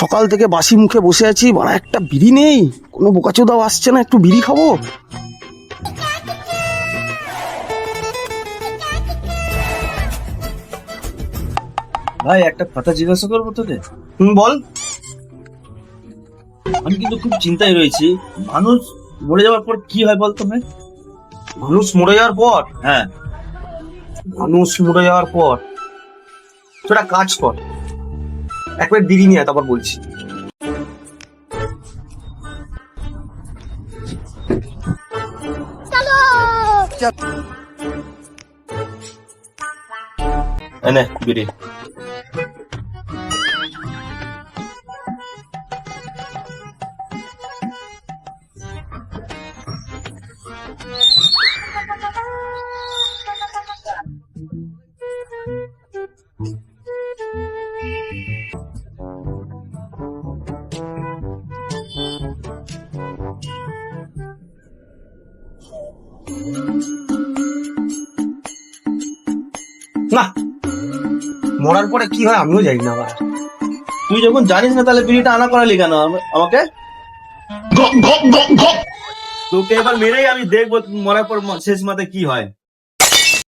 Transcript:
সকাল থেকে বাসি মুখে বসে আছি, বাড়া একটা বিড়ি নেই, কোনো বোকাচোদাও আসছে না, একটু বিড়ি খাবো। ভাই একটা কথা জিজ্ঞাসা করবো তোকে। বল। আমি কিন্তু খুব চিন্তায় রয়েছি, মানুষ মরে যাওয়ার পর কি হয় বলতো ভাই? মানুষ মরে যাওয়ার পর? হ্যাঁ, মানুষ মরে যাওয়ার পর তোরা কাজ কর, একবার বিড়ি নিয়ে আয়, তারপর বলছি। এনে বিড়ি। না, মরার পরে কি হয় আমিও জানি না। আবার তুই যখন জানিস না তাহলে বিড়িটা আনা করালি কেন আমাকে? তোকে এবার মেরেই আমি দেখবো মরার পর শেষ মাথায় কি হয়।